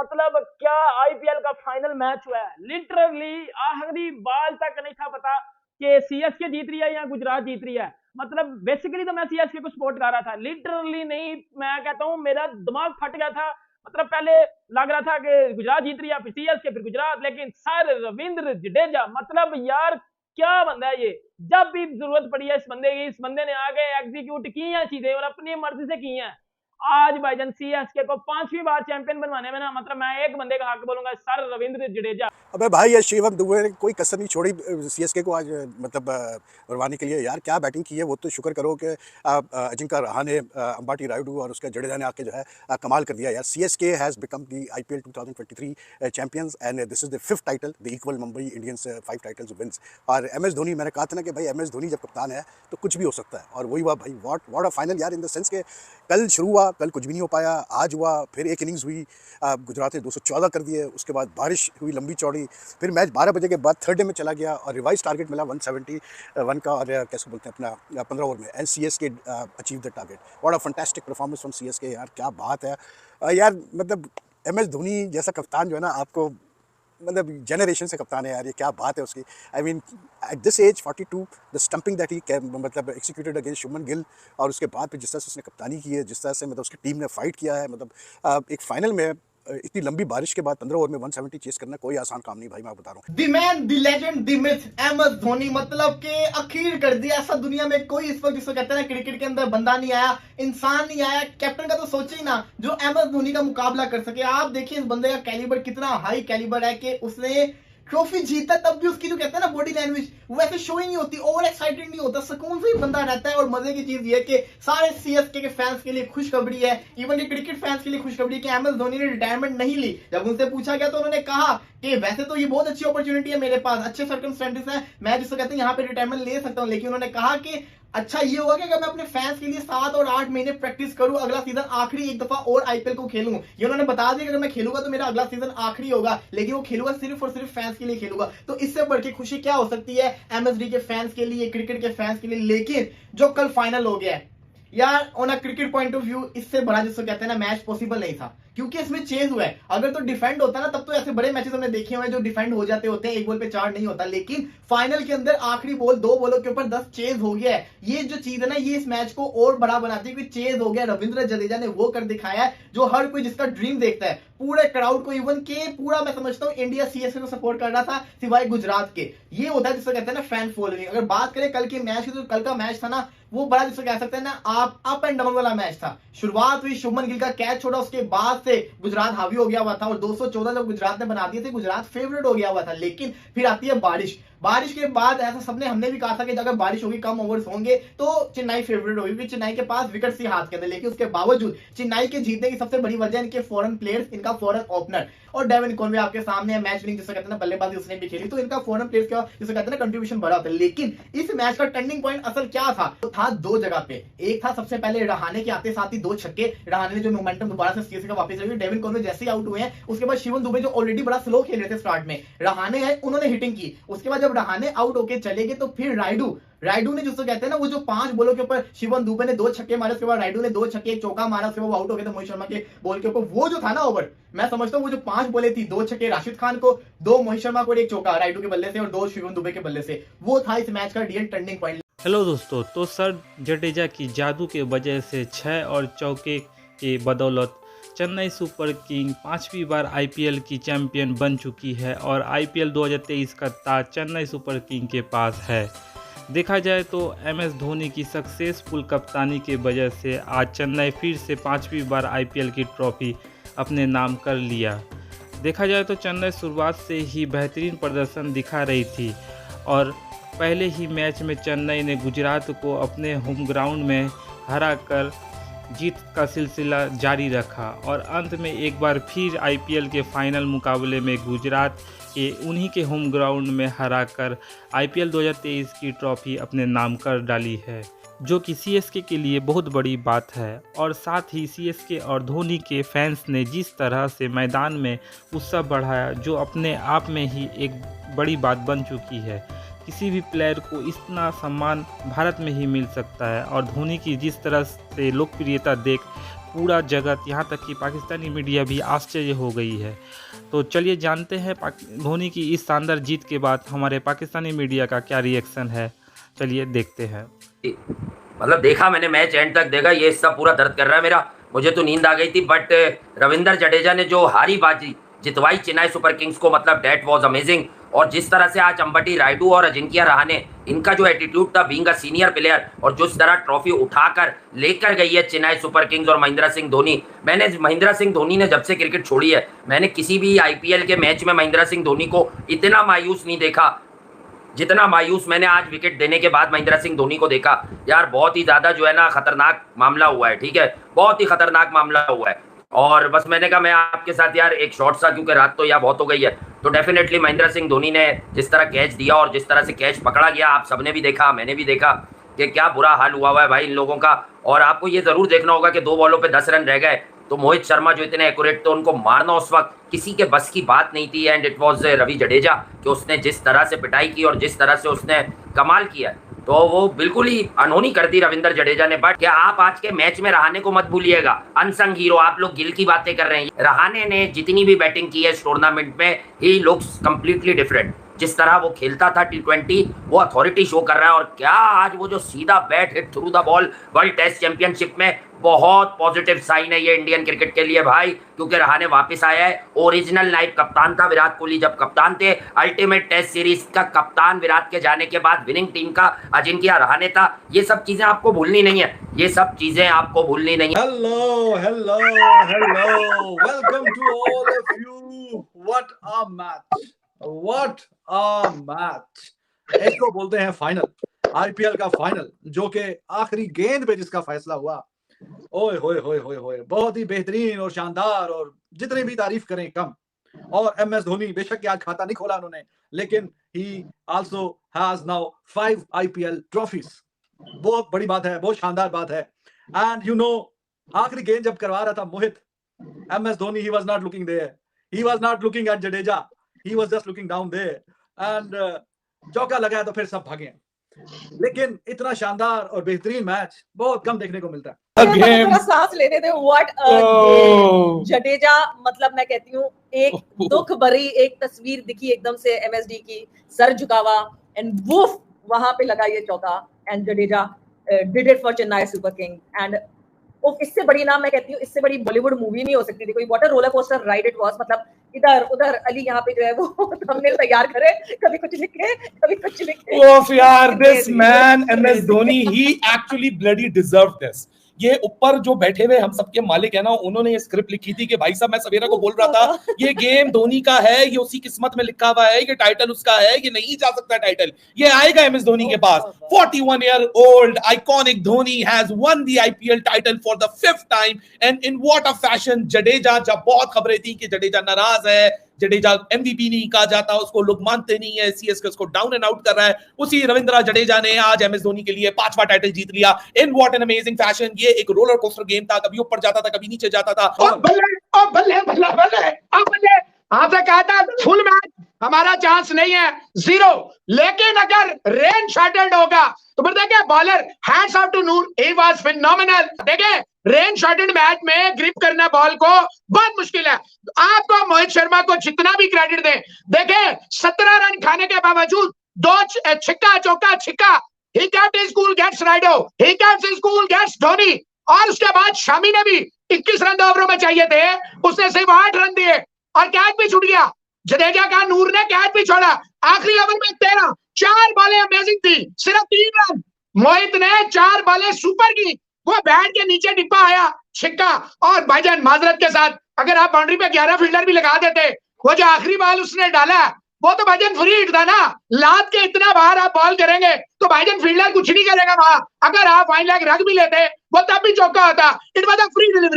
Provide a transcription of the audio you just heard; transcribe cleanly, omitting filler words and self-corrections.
मतलब क्या आईपीएल का फाइनल मैच हुआ है। लिटरली आखिरी बाल तक नहीं था पता कि सीएसके जीत रही है या गुजरात जीत रही है। मतलब बेसिकली तो मैं सीएसके को सपोर्ट कर रहा था, लिटरली नहीं, मैं कहता हूँ मेरा दिमाग फट गया था। मतलब पहले लग रहा था कि गुजरात जीत रही है, फिर सीएसके, फिर गुजरात, लेकिन सर रविंद्र जडेजा, मतलब यार क्या बंदा है ये। जब भी जरूरत पड़ी है इस बंदे की, इस बंदे ने आगे एग्जीक्यूट की हैं चीजें और अपनी मर्जी से की हैं। आज भाईजान सीएसके को 5वीं बार चैंपियन बनवाने में ना, मतलब मैं एक बंदे का हक बोलूंगा, सर रविंद्र जडेजा। अबे भाई ये शिवम दुबे ने कोई कसर नहीं छोड़ी सीएसके को आज मतलब बनवाने के लिए। यार क्या बैटिंग की है, वो तो शुक्र करो कि अजिंक्य रहाणे, अंबाटी रायुडू और उसका जडेजा ने आके जो है कमाल कर दिया। यार CSK has become the IPL 2023 champions and this is the 5th title, the equal Mumbai Indians 5 titles wins. और एमएस धोनी, मैंने कहा था ना कि भाई एमएस धोनी जब कप्तान है तो कुछ भी हो सकता है, और वही हुआ भाई। व्हाट अ फाइनल यार, इन द सेंस के कल शुरू हुआ, कल कुछ भी नहीं हो पाया, आज हुआ, फिर एक इनिंग्स हुई, गुजरात ने 214 कर दिए, उसके बाद बारिश हुई लंबी चौड़ी, फिर मैच 12 बजे के बाद थर्ड डे में चला गया और रिवाइज टारगेट मिला 171 का, और कैसे बोलते हैं अपना 15 ओवर में, and CSK achieve the target. What a fantastic performance from CSK यार, क्या बात है। यार मतलब एमएस धोनी जैसा कप्तान जो है ना, आपको मतलब जनरेशन से कप्तान है यार, ये क्या बात है उसकी। I mean at this age 42, the stumping that he मतलब एक्सिक्यूटेड अगेंस्ट शुभमन गिल, और उसके बाद फिर जिस तरह से उसने कप्तानी की है, जिस तरह से मतलब उसकी टीम ने फाइट किया है, मतलब एक फाइनल में इतनी लंबी बारिश के बाद 15 ओवर में 170 चेस करना कोई आसान काम नहीं भाई, मैं बता रहा हूँ। The man, the legend, the myth, MS Dhoni, मतलब के अखीर कर दिया। ऐसा दुनिया में कोई इस वक्त जिसको कहते हैं ना क्रिकेट के अंदर बंदा नहीं आया, इंसान नहीं आया, कैप्टन का तो सोचे ही ना, जो एमएस धोनी का मुकाबला कर सके। आप देखिए इस बंदे का कैलिबर कितना हाई कैलिबर है कि उसने ट्रॉफी जीता, तब भी उसकी जो कहते हैं ना बॉडी लैंग्वेज वैसे शो ही नहीं होती, ओवर एक्साइटेड नहीं होता, सुकून से ही बंदा रहता है। और मजे की चीज ये कि सारे सीएसके के फैंस के लिए खुशखबरी है, इवन के क्रिकेट फैंस के लिए खुशखबरी है कि एमएस धोनी ने रिटायरमेंट नहीं ली। जब उनसे पूछा गया तो उन्होंने कहा कि वैसे तो ये बहुत अच्छी अपॉर्चुनिटी है मेरे पास, अच्छे सर्कमस्टेंसेस हैं, मैं जिसको कहते हैं यहाँ पे रिटायरमेंट ले सकता हूँ, लेकिन उन्होंने कहा कि अच्छा ये होगा कि अगर मैं अपने फैंस के लिए 7 और 8 महीने प्रैक्टिस करूं, अगला सीजन आखिरी एक दफा और आईपीएल को खेलूं। ये उन्होंने बता दिया कि अगर मैं खेलूंगा तो मेरा अगला सीजन आखिरी होगा, लेकिन वो खेलूंगा सिर्फ और सिर्फ फैंस के लिए खेलूंगा। तो इससे बढ़ के खुशी क्या हो सकती है एमएसडी के फैंस के लिए, क्रिकेट के फैंस के लिए। लेकिन जो कल फाइनल हो गया है यार, on a cricket point of view, इससे बड़ा जिसको कहते हैं ना मैच पॉसिबल नहीं था, क्योंकि इसमें चेज हुआ है। अगर तो डिफेंड होता ना, तब तो ऐसे बड़े मैचेस हमने देखे हुए हैं जो डिफेंड हो जाते होते हैं, एक बॉल पे 4 नहीं होता, लेकिन फाइनल के अंदर आखिरी बॉल 2 बॉलों के ऊपर 10 चेज हो गया है। ये जो चीज है ना, ये इस मैच को और बड़ा बनाती है, क्योंकि चेज हो गया। रविंद्र जडेजा ने वो कर दिखाया है जो हर कोई जिसका ड्रीम देखता है, पूरे क्राउड को, इवन के पूरा मैं समझता हूँ इंडिया सीएसके को सपोर्ट कर रहा था सिवाय गुजरात के। ये होता है जिसको कहते हैं ना फैन फॉलोइंग। अगर बात करें कल के मैच की, तो कल का मैच था ना वो बड़ा जिसको कह सकते हैं ना आप अप एंड डाउन वाला मैच था। शुरुआत हुई, शुभमन गिल का कैच छोड़ा, उसके बाद से गुजरात हावी हो गया हुआ था और 214 जब गुजरात ने बना दिए थे, गुजरात फेवरेट हो गया हुआ था। लेकिन फिर आती है बारिश। बारिश के बाद ऐसा सबने हमने भी कहा था कि अगर बारिश होगी, कम ओवर्स होंगे, तो चेन्नई फेवरेट होगी, क्योंकि चेन्नई के पास विकेट सी हाथ के अंदर। लेकिन उसके बावजूद चेन्नई के जीतने की सबसे बड़ी वजह इनके फॉरेन प्लेयर्स, इनका फॉरेन ओपनर, और डेविन कॉनवे आपके सामने है, मैच विनिंग जिसे कहते हैं बल्लेबाजी उसने भी खेली, तो इनका फॉरेन प्लेयर्स का जिसे कहते हैं ना कंट्रीब्यूशन बड़ा होता है। लेकिन इस मैच का टर्निंग पॉइंट असल क्या था, तो था 2 जगह पे। एक था सबसे पहले रहाणे के आते साथ ही 2 छक्के, रहाणे ने जो मोमेंटम दोबारा से सीएसके का वापस आई, डेविन कॉनवे जैसे ही आउट हुए हैं, उसके बाद शिवम दुबे जो ऑलरेडी बड़ा स्लो खेल रहे थे स्टार्ट में, रहाणे है उन्होंने हिटिंग की। उसके बाद जब रहाणे आउट होकर चले गए, तो फिर राइडू ने जिसको कहते हैं ना वो जो 5 बॉलों के ऊपर शिवम दुबे ने 2 छक्के मारे, उसके बाद राइडू ने 2 छक्के, एक चौका मारा, उसके बाद आउट हो गए थे मोहित शर्मा के बॉल के ऊपर। वो जो था ना ओवर, मैं समझता हूँ वो जो 5 बॉलें थी, 2 छक्के राशिद खान को, 2 मोहित शर्मा को, एक चौका राइडू के बल्ले से और 2 शिवम दुबे के बल्ले से, वो था इस मैच का रियल टर्निंग पॉइंट। हेलो दोस्तों, तो सर जडेजा की जादू के वजह से 6 और चौके के बदौलत चेन्नई सुपर किंग 5वीं बार आईपीएल की चैंपियन बन चुकी है और आईपीएल 2023 का ताज चेन्नई सुपर किंग के पास है। देखा जाए तो एमएस धोनी की सक्सेसफुल कप्तानी के वजह से आज चेन्नई फिर से 5वीं बार आईपीएल की ट्रॉफी अपने नाम कर लिया। देखा जाए तो चेन्नई शुरुआत से ही बेहतरीन प्रदर्शन दिखा रही थी और पहले ही मैच में चेन्नई ने गुजरात को अपने होम ग्राउंड में हराकर जीत का सिलसिला जारी रखा और अंत में एक बार फिर आईपीएल के फाइनल मुकाबले में गुजरात के उन्हीं के होम ग्राउंड में हराकर आईपीएल 2023 की ट्रॉफी अपने नाम कर डाली है, जो कि सीएसके के लिए बहुत बड़ी बात है। और साथ ही सीएसके और धोनी के फैंस ने जिस तरह से मैदान में उत्साह बढ़ाया, जो अपने आप में ही एक बड़ी बात बन चुकी है। किसी भी प्लेयर को इतना सम्मान भारत में ही मिल सकता है और धोनी की जिस तरह से लोकप्रियता देख पूरा जगत यहाँ तक कि पाकिस्तानी मीडिया भी आश्चर्य हो गई है। तो चलिए जानते हैं धोनी की इस शानदार जीत के बाद हमारे पाकिस्तानी मीडिया का क्या रिएक्शन है, चलिए देखते हैं। मतलब देखा मैंने मैच एंड तक देखा, ये सब पूरा दर्द कर रहा है मेरा, मुझे तो नींद आ गई थी। बट रविंद्र जडेजा ने जो हारी बाजी जितवाई चेन्नई सुपर किंग्स को, मतलब डेट वाज अमेजिंग। और जिस तरह से आज अंबटी रायडू और अजिंक्य रहाणे, इनका जो एटीट्यूड था बीइंग अ सीनियर प्लेयर, और जिस तरह ट्रॉफी उठाकर लेकर गई है चेन्नई सुपर किंग्स और महेंद्र सिंह धोनी। मैंने महेंद्र सिंह धोनी ने जब से क्रिकेट छोड़ी है, मैंने किसी भी आईपीएल के मैच में महेंद्र सिंह धोनी को इतना मायूस नहीं देखा जितना मायूस मैंने आज विकेट देने के बाद महेंद्र सिंह धोनी को देखा। यार बहुत ही ज्यादा जो है ना खतरनाक मामला हुआ है, ठीक है, बहुत ही खतरनाक मामला हुआ है। और बस मैंने कहा मैं आपके साथ यार एक शॉर्ट सा, क्योंकि रात तो यार बहुत हो गई है, तो डेफिनेटली महेंद्र सिंह धोनी ने जिस तरह कैच दिया और जिस तरह से कैच पकड़ा गया, आप सबने भी देखा, मैंने भी देखा कि क्या बुरा हाल हुआ है भाई इन लोगों का। और आपको ये जरूर देखना होगा कि 2 बॉलों पे 10 रन रह गए, तो मोहित शर्मा जो इतने एक्यूरेट थे, उनको मारना उस वक्त किसी के बस की बात नहीं थी। And it was Ravi Jadeja कि उसने जिस तरह से पिटाई की और जिस तरह से उसने कमाल किया, तो वो बिल्कुल ही अनहोनी कर दी रविंद्र जडेजा ने। बट क्या आप आज के मैच में रहाणे को मत भूलिएगा, अनसंग हीरो। आप लोग गिल की बातें कर रहे हैं, रहाणे ने जितनी भी बैटिंग की है इस टूर्नामेंट में, ही लुक्स कंप्लीटली डिफरेंट। जिस तरह वो खेलता था T20, वो अथॉरिटी शो कर रहा है। और क्या आज वो जो सीधा bat hit through the ball world test championship में, बहुत पॉजिटिव साइन है ये इंडियन क्रिकेट के लिए भाई, क्योंकि रहाणे वापस आया है। ओरिजिनल नाइट कप्तान था विराट कोहली जब कप्तान थे, अल्टीमेट टेस्ट सीरीज का कप्तान विराट के जाने के बाद विनिंग टीम का अजिंक्य रहाणे था। ये सब चीजें आपको भूलनी नहीं है, ये सब चीजें आपको भूलनी नहीं है। Hello, welcome to all of you. What a match, what a match. इसको बोलते हैं फाइनल, आईपीएल का फाइनल, जो कि आखिरी गेंद पे जिसका फैसला हुआ। ओए होए होए होए होए, बहुत ही बेहतरीन और शानदार, और जितनी भी तारीफ करें कम। और एमएस धोनी बेशक आज खाता नहीं खोला उन्होंने, लेकिन ही also has now 5 IPL trophies. बहुत बड़ी बात है, बहुत शानदार बात है। एंड यू नो, आखिरी गेंद जब करवा रहा था Mohit, MS Dhoni, he was not looking there, he was not looking at Jadeja, he was just looking down there. And चौका लगाया तो फिर सब भागे। लेकिन इतना शानदार और बेहतरीन मैच बहुत कम देखने को मिलता है। थोड़ा सांस लेने दे। व्हाट जडेजा, मतलब मैं कहती हूँ एक दुख भरी एक तस्वीर दिखी एकदम से एमएसडी की, सर झुकावा एंड वूफ वहां पे लगा ये चौका। And Jadeja did it for Chennai super king. And इससे बड़ी ना, मैं कहती हूँ इससे बड़ी बॉलीवुड मूवी नहीं हो सकती थी कोई। What a roller coaster ride it was. मतलब इधर उधर अली यहाँ पे जो है वो थंबनेल तैयार करे, कभी कुछ लिखे कभी कुछ लिखे। ओफ यार, this man MS Dhoni, he actually bloody deserve this. ये ऊपर जो बैठे हुए हम सबके मालिक है ना, उन्होंने ये स्क्रिप्ट लिखी थी कि भाई साहब, मैं सवेरा को बोल रहा था ये गेम धोनी का है, ये उसी किस्मत में लिखा हुआ है, ये टाइटल उसका है, ये नहीं जा सकता टाइटल, ये आएगा एमएस धोनी के पास। 41 year old iconic Dhoni has won the IPL title for the 5th time and in what a fashion। Jadeja, जब बहुत खबरें थी कि जडेजा नाराज है, जडेजा एमवीपी नहीं कहा जाता, उसको लोग मानते नहीं है, सीएसके उसको डाउन एंड आउट कर रहा है, उसी रविंद्र जडेजा ने आज एमएस धोनी के लिए 5वां टाइटल जीत लिया in what an amazing fashion. ये एक रोलर कोस्टर गेम था, कभी ऊपर जाता था, कभी नीचे जाता था। आपने कहा था फुल मैच हमारा चांस नहीं है, 0। लेकिन अगर रेन शॉर्टेड होगा तो फिर देखिए, bowler hands off to Noor, he was phenomenal. देखिए रेन शॉर्टेड मैच में ग्रिप करना बॉल को बहुत मुश्किल है। आपको मोहित शर्मा को जितना भी क्रेडिट दें, देखें 17 रन खाने के बावजूद 2 छिक्का चौका छिक्का, ही केप्ट हिज कूल गेट्स राइडो, ही केप्ट हिज कूल गेट्स धोनी। और उसके बाद शामी ने भी 21 रन 2 ओवरों में चाहिए थे, उसने सिर्फ 8 रन दिए और कैच भी छूट गया। जडेजा का नूर ने कैच भी छोड़ा। आखिरी ओवर में 13, 4 बॉलें अमेजिंग थी, सिर्फ 3 रन। मोहित ने 4 बॉलें सुपर की, वो बैट के नीचे डिब्बा आया, छिक्का। और भाईजान माजरत के साथ, अगर आप बाउंड्री पे 11 फील्डर भी लगा देते, वो जो आखिरी बॉल उसने डाला वो तो भाईजान फ्री हिट था ना। लात के इतना बाहर आप बॉल करेंगे तो भाईजान फील्डर कुछ नहीं करेगा वहां। अगर आप फाइन लेग रख भी लेते वो तब भी चौका होता। It was a free delivery.